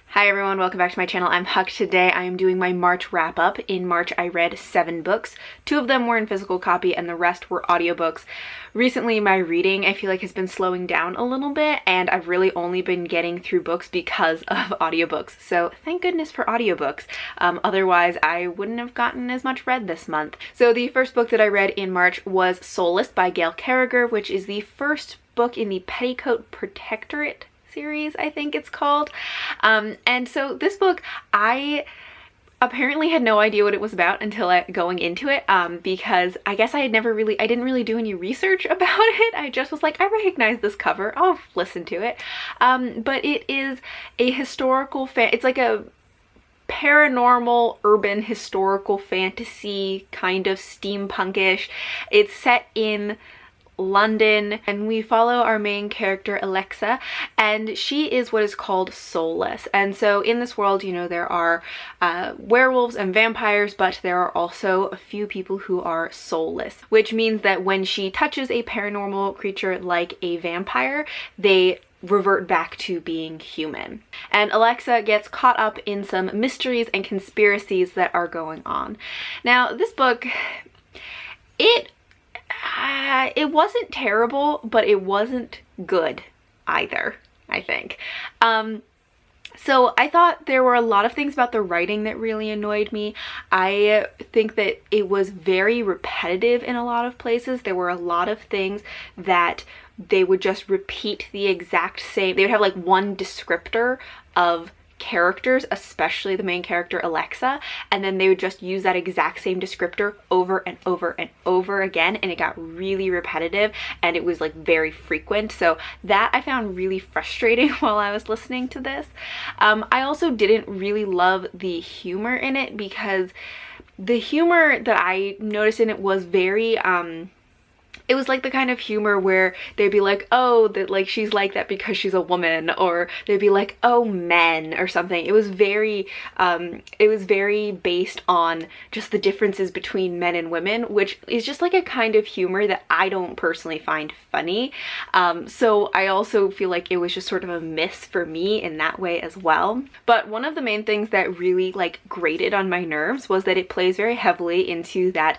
Hi everyone, welcome back to my channel. I'm Huck. Today I am doing my March wrap-up. In March I read 7 books. 2 of them were in physical copy and the rest were audiobooks. Recently my reading I feel like has been slowing down a little bit, and I've really only been getting through books because of audiobooks. So thank goodness for audiobooks. Otherwise I wouldn't have gotten as much read this month. So the first book that I read in March was Soulless by Gail Carriger, which is the first book in the Petticoat Protectorate series, I think it's called. And so this book, I apparently had no idea what it was about until going into it, because I guess I didn't really do any research about it. I just was like, I recognize this cover, I'll listen to it. But it is a historical it's like a paranormal urban historical fantasy, kind of steampunkish. It's set in London, and we follow our main character Alexa, and she is what is called soulless. And so in this world, you know, there are werewolves and vampires, but there are also a few people who are soulless, which means that when she touches a paranormal creature like a vampire, they revert back to being human. And Alexa gets caught up in some mysteries and conspiracies that are going on. Now, this book, it wasn't terrible, but it wasn't good either, I think. So I thought there were a lot of things about the writing that really annoyed me. I think that it was very repetitive in a lot of places. There were a lot of things that they would just repeat the exact same. They would have like one descriptor of characters, especially the main character Alexa, and then they would just use that exact same descriptor over and over and over again, and it got really repetitive and it was like very frequent. So that I found really frustrating while I was listening to this. I also didn't really love the humor in it, because the humor that I noticed in it was very it was like the kind of humor where they'd be like, oh, that like she's like that because she's a woman, or they'd be like, oh, men, or something. It was very based on just the differences between men and women, which is just like a kind of humor that I don't personally find funny. So I also feel like it was just sort of a miss for me in that way as well. But one of the main things that really like grated on my nerves was that it plays very heavily into that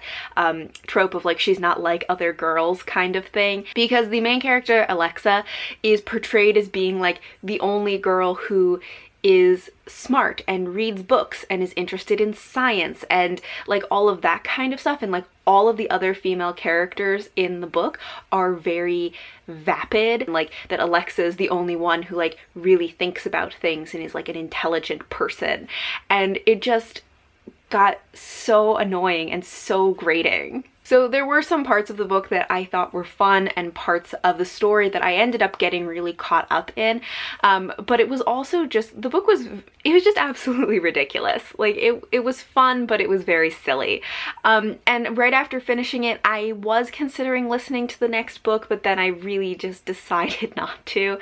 trope of like she's not like other girls kind of thing, because the main character Alexa is portrayed as being like the only girl who is smart and reads books and is interested in science and like all of that kind of stuff, and like all of the other female characters in the book are very vapid, like that Alexa is the only one who like really thinks about things and is like an intelligent person, and it just got so annoying and so grating. So there were some parts of the book that I thought were fun, and parts of the story that I ended up getting really caught up in. But it was also just, it was just absolutely ridiculous. Like it was fun, but it was very silly. And right after finishing it, I was considering listening to the next book, but then I really just decided not to.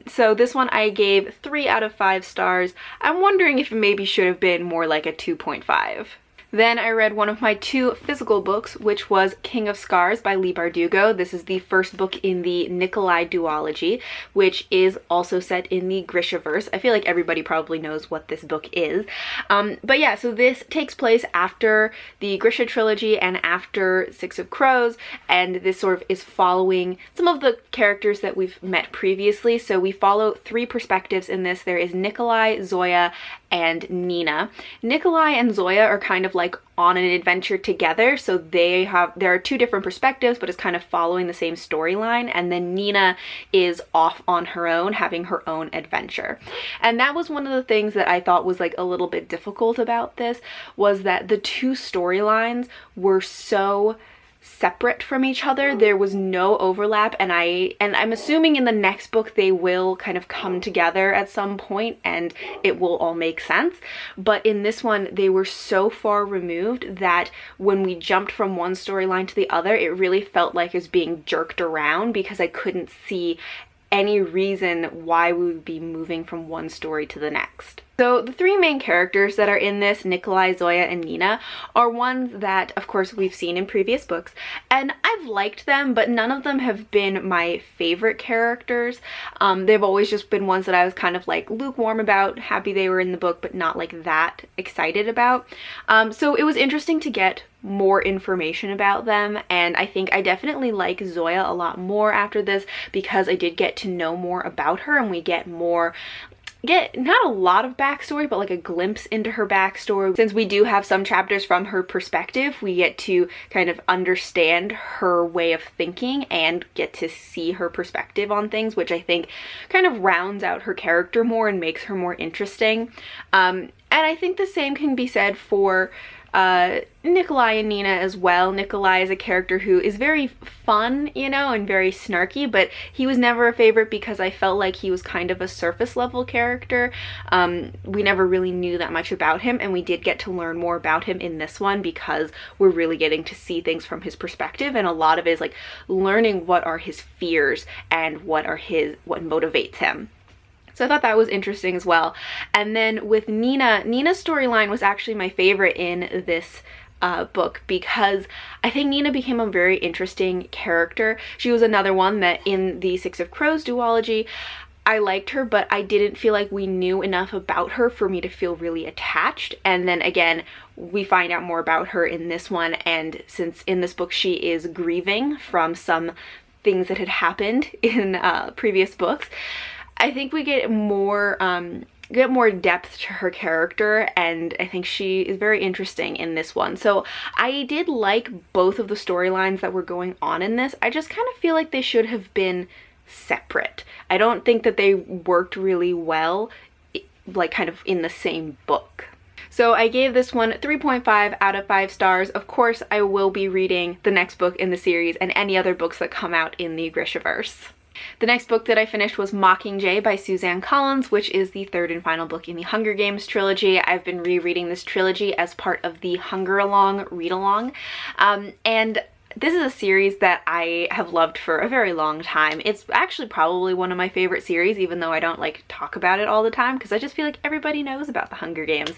So this one I gave 3 out of 5 stars. I'm wondering if it maybe should have been more like a 2.5. Then I read one of my 2 physical books, which was King of Scars by Leigh Bardugo. This is the first book in the Nikolai duology, which is also set in the Grishaverse. I feel like everybody probably knows what this book is. But yeah, so this takes place after the Grisha trilogy and after Six of Crows, and this sort of is following some of the characters that we've met previously. So we follow 3 perspectives in this. There is Nikolai, Zoya, and Nina. Nikolai and Zoya are kind of like on an adventure together, so there are 2 different perspectives, but it's kind of following the same storyline, and then Nina is off on her own, having her own adventure. And that was one of the things that I thought was like a little bit difficult about this, was that the 2 storylines were so separate from each other. There was no overlap, and I'm assuming in the next book they will kind of come together at some point and it will all make sense. But in this one, they were so far removed that when we jumped from one storyline to the other, it really felt like it was being jerked around, because I couldn't see any reason why we would be moving from one story to the next. So the three main characters that are in this, Nikolai, Zoya, and Nina, are ones that, of course, we've seen in previous books, and I've liked them, but none of them have been my favorite characters. They've always just been ones that I was kind of like lukewarm about, happy they were in the book, but not like that excited about. So it was interesting to get more information about them, and I think I definitely like Zoya a lot more after this because I did get to know more about her, and we get not a lot of backstory, but like a glimpse into her backstory. Since we do have some chapters from her perspective, we get to kind of understand her way of thinking and get to see her perspective on things, which I think kind of rounds out her character more and makes her more interesting. And I think the same can be said for Nikolai and Nina as well. Nikolai is a character who is very fun, you know, and very snarky, but he was never a favorite because I felt like he was kind of a surface level character. We never really knew that much about him, and we did get to learn more about him in this one because we're really getting to see things from his perspective, and a lot of it is like learning what are his fears and what motivates him. So I thought that was interesting as well. And then with Nina's storyline was actually my favorite in this book because I think Nina became a very interesting character. She was another one that in the Six of Crows duology, I liked her, but I didn't feel like we knew enough about her for me to feel really attached. And then again, we find out more about her in this one, and since in this book she is grieving from some things that had happened in previous books, I think we get more depth to her character, and I think she is very interesting in this one. So I did like both of the storylines that were going on in this. I just kind of feel like they should have been separate. I don't think that they worked really well, like kind of in the same book. So I gave this one 3.5 out of 5 stars. Of course, I will be reading the next book in the series and any other books that come out in the Grishaverse. The next book that I finished was Mockingjay by Suzanne Collins, which is the third and final book in the Hunger Games trilogy. I've been rereading this trilogy as part of the Hunger Along read-along, and this is a series that I have loved for a very long time. It's actually probably one of my favorite series, even though I don't like talk about it all the time because I just feel like everybody knows about the Hunger Games.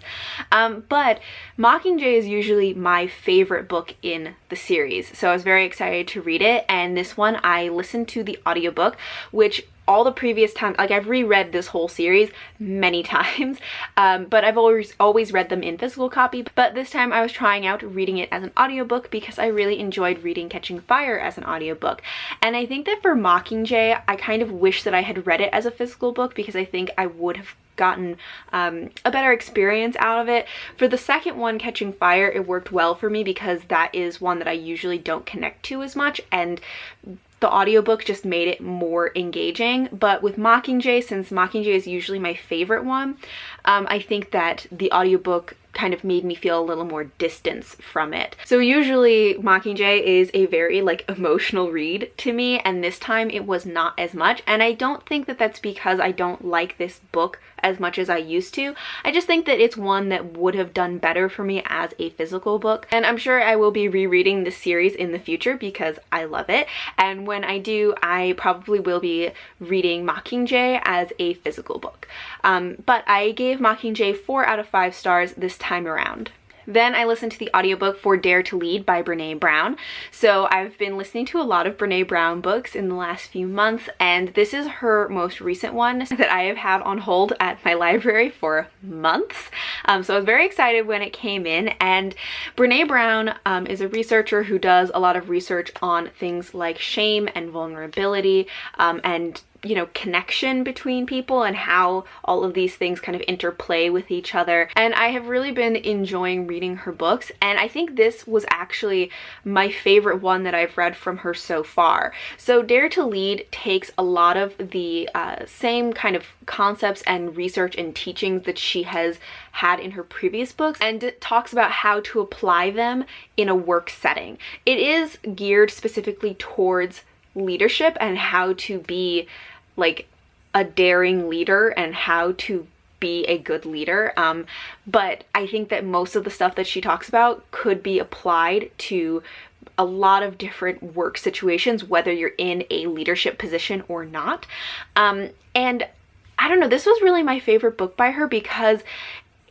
But Mockingjay is usually my favorite book in the series, so I was very excited to read it, and this one I listened to the audiobook, which all the previous times, like I've reread this whole series many times, but I've always read them in physical copy, but this time I was trying out reading it as an audiobook because I really enjoyed reading Catching Fire as an audiobook. And I think that for Mockingjay, I kind of wish that I had read it as a physical book because I think I would have gotten a better experience out of it. For the second one, Catching Fire, it worked well for me because that is one that I usually don't connect to as much, and the audiobook just made it more engaging. But with Mockingjay, since Mockingjay is usually my favorite one, I think that the audiobook kind of made me feel a little more distance from it. So usually Mockingjay is a very like emotional read to me, and this time it was not as much, and I don't think that that's because I don't like this book as much as I used to. I just think that it's one that would have done better for me as a physical book, and I'm sure I will be rereading this series in the future because I love it, and when I do, I probably will be reading Mockingjay as a physical book. But I gave Mockingjay 4 out of 5 stars this time around. Then I listened to the audiobook for Dare to Lead by Brené Brown. So I've been listening to a lot of Brené Brown books in the last few months, and this is her most recent one that I have had on hold at my library for months. So I was very excited when it came in, and Brené Brown is a researcher who does a lot of research on things like shame and vulnerability, and you know, connection between people and how all of these things kind of interplay with each other. And I have really been enjoying reading her books, and I think this was actually my favorite one that I've read from her so far. So Dare to Lead takes a lot of the same kind of concepts and research and teachings that she has had in her previous books, and it talks about how to apply them in a work setting. It is geared specifically towards leadership and how to be like a daring leader and how to be a good leader, but I think that most of the stuff that she talks about could be applied to a lot of different work situations, whether you're in a leadership position or not. And I don't know, this was really my favorite book by her because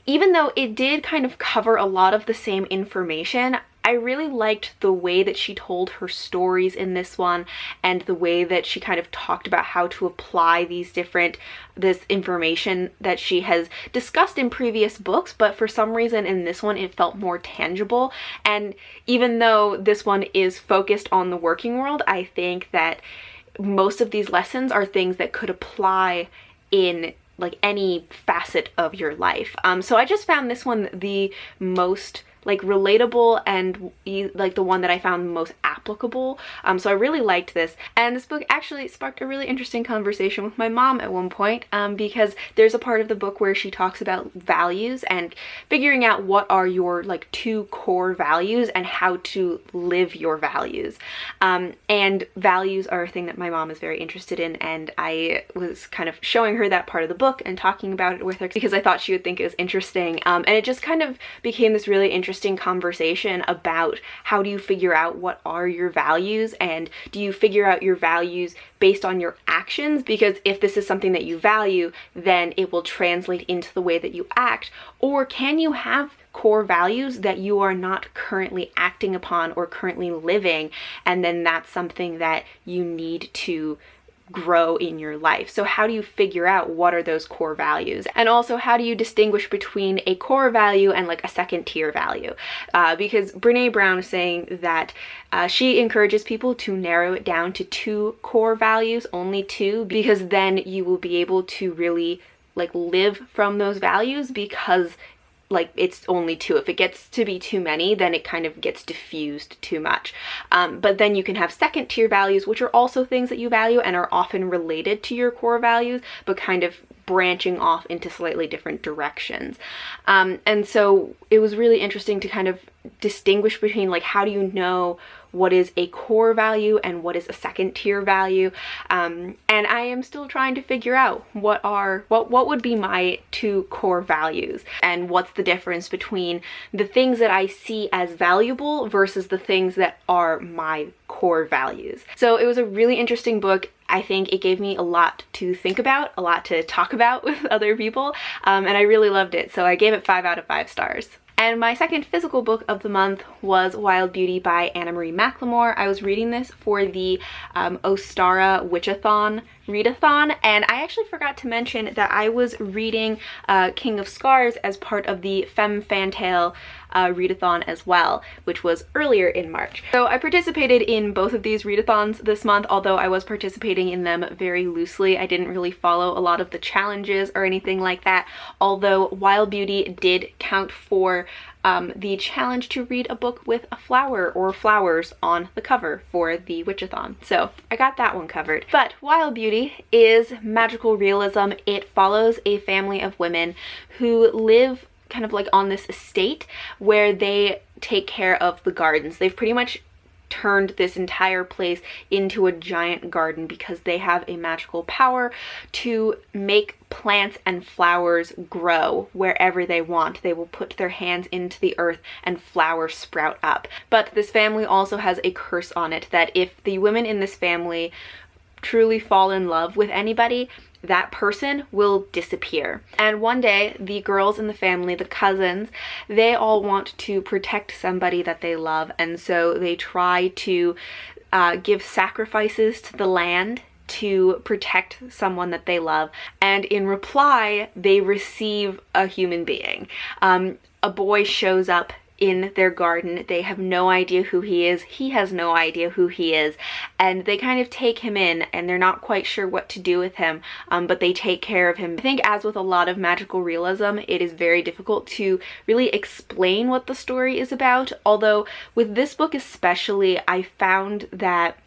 even though it did kind of cover a lot of the same information, I really liked the way that she told her stories in this one, and the way that she kind of talked about how to apply this information that she has discussed in previous books, but for some reason in this one it felt more tangible. And even though this one is focused on the working world, I think that most of these lessons are things that could apply in like any facet of your life. So I just found this one the most like relatable and like the one that I found most applicable. So I really liked this, and this book actually sparked a really interesting conversation with my mom at one point, because there's a part of the book where she talks about values and figuring out what are your like 2 core values and how to live your values. And values are a thing that my mom is very interested in, and I was kind of showing her that part of the book and talking about it with her because I thought she would think it was interesting. And it just kind of became this really interesting conversation about how do you figure out what are your values, and do you figure out your values based on your actions, because if this is something that you value, then it will translate into the way that you act. Or can you have core values that you are not currently acting upon or currently living, and then that's something that you need to grow in your life? So how do you figure out what are those core values? And also, how do you distinguish between a core value and like a second tier value? Because Brene Brown is saying that she encourages people to narrow it down to 2 core values, only 2, because then you will be able to really like live from those values, because like it's only 2. If it gets to be too many, then it kind of gets diffused too much. But then you can have second tier values, which are also things that you value and are often related to your core values, but kind of branching off into slightly different directions. And so it was really interesting to kind of distinguish between like, how do you know what is a core value and what is a second tier value? And I am still trying to figure out what would be my 2 core values, and what's the difference between the things that I see as valuable versus the things that are my core values. So it was a really interesting book. I think it gave me a lot to think about, a lot to talk about with other people, and I really loved it. So I gave it 5 out of 5 stars. And my second physical book of the month was Wild Beauty by Anna Marie McLemore. I was reading this for the Ostara Witchathon readathon, and I actually forgot to mention that I was reading King of Scars as part of the Femme Fantasy readathon as well, which was earlier in March. So I participated in both of these readathons this month, although I was participating in them very loosely. I didn't really follow a lot of the challenges or anything like that, although Wild Beauty did count for the challenge to read a book with a flower or flowers on the cover for the Witchathon. So I got that one covered. But Wild Beauty is magical realism. It follows a family of women who live kind of like on this estate where they take care of the gardens. They've pretty much turned this entire place into a giant garden because they have a magical power to make plants and flowers grow wherever they want. They will put their hands into the earth and flowers sprout up. But this family also has a curse on it that if the women in this family truly fall in love with anybody, that person will disappear. And one day, the girls in the family, the cousins, they all want to protect somebody that they love, and so they try to give sacrifices to the land to protect someone that they love. And in reply, they receive a human being. A boy shows up in their garden. They have no idea who he is. He has no idea who he is. And they kind of take him in, and they're not quite sure what to do with him, but they take care of him. I think, as with a lot of magical realism, it is very difficult to really explain what the story is about. Although with this book especially, I found that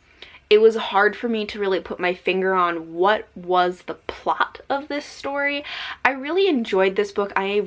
it was hard for me to really put my finger on what was the plot of this story. I really enjoyed this book. I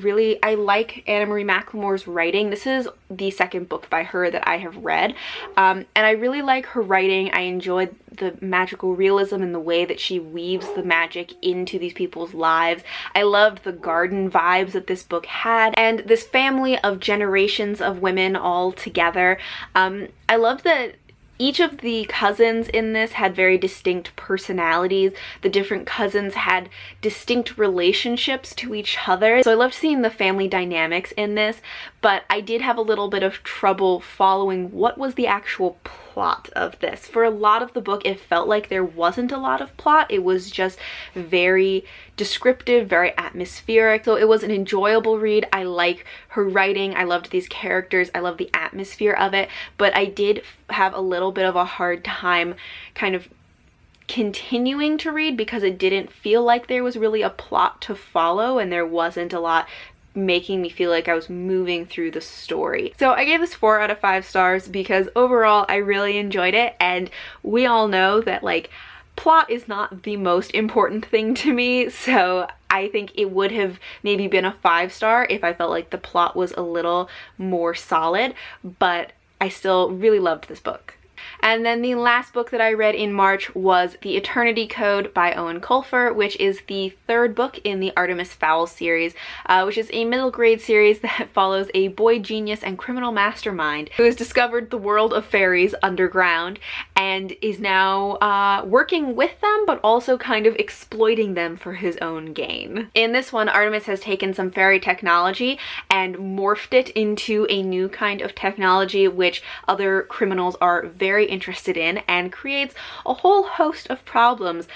like Anna Marie McLemore's writing. This is the second book by her that I have read, and I really like her writing. I enjoyed the magical realism and the way that she weaves the magic into these people's lives. I loved the garden vibes that this book had, and this family of generations of women all together. I loved that each of the cousins in this had very distinct personalities. The different cousins had distinct relationships to each other. So I loved seeing the family dynamics in this, but I did have a little bit of trouble following what was the actual plot of this. For a lot of the book, it felt like there wasn't a lot of plot. It was just very descriptive, very atmospheric. So it was an enjoyable read. I like her writing. I loved these characters. I love the atmosphere of it, but I did have a little bit of a hard time kind of continuing to read because it didn't feel like there was really a plot to follow, and there wasn't a lot making me feel like I was moving through the story. So I gave this 4 out of 5 stars because overall I really enjoyed it, and we all know that like plot is not the most important thing to me, so I think it would have maybe been a 5-star if I felt like the plot was a little more solid, but I still really loved this book. And then the last book that I read in March was The Eternity Code by Owen Colfer, which is the 3rd book in the Artemis Fowl series, which is a middle grade series that follows a boy genius and criminal mastermind who has discovered the world of fairies underground and is now working with them, but also kind of exploiting them for his own gain. In this one, Artemis has taken some fairy technology and morphed it into a new kind of technology which other criminals are very interested in, and creates a whole host of problems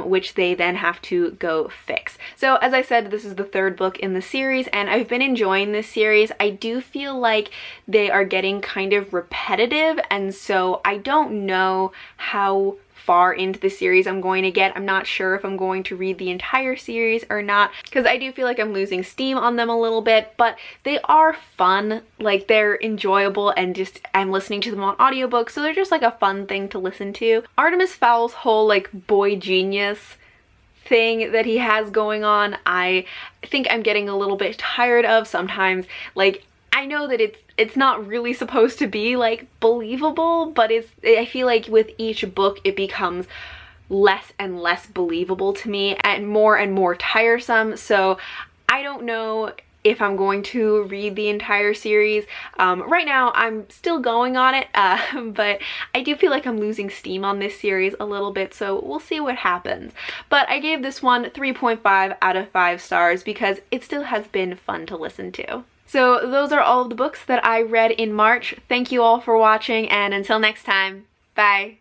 which they then have to go fix. So as I said, this is the 3rd book in the series, and I've been enjoying this series. I do feel like they are getting kind of repetitive, and so I don't know how far into the series I'm going to get. I'm not sure if I'm going to read the entire series or not, because I do feel like I'm losing steam on them a little bit, but they are fun. Like, they're enjoyable, and just I'm listening to them on audiobooks, so they're just like a fun thing to listen to. Artemis Fowl's whole like boy genius thing that he has going on, I think I'm getting a little bit tired of sometimes. Like, I know that it's not really supposed to be like believable, but I feel like with each book it becomes less and less believable to me and more tiresome. So I don't know if I'm going to read the entire series. Right now I'm still going on it, but I do feel like I'm losing steam on this series a little bit, so we'll see what happens. But I gave this one 3.5 out of 5 stars because it still has been fun to listen to. So those are all of the books that I read in March. Thank you all for watching, and until next time, bye!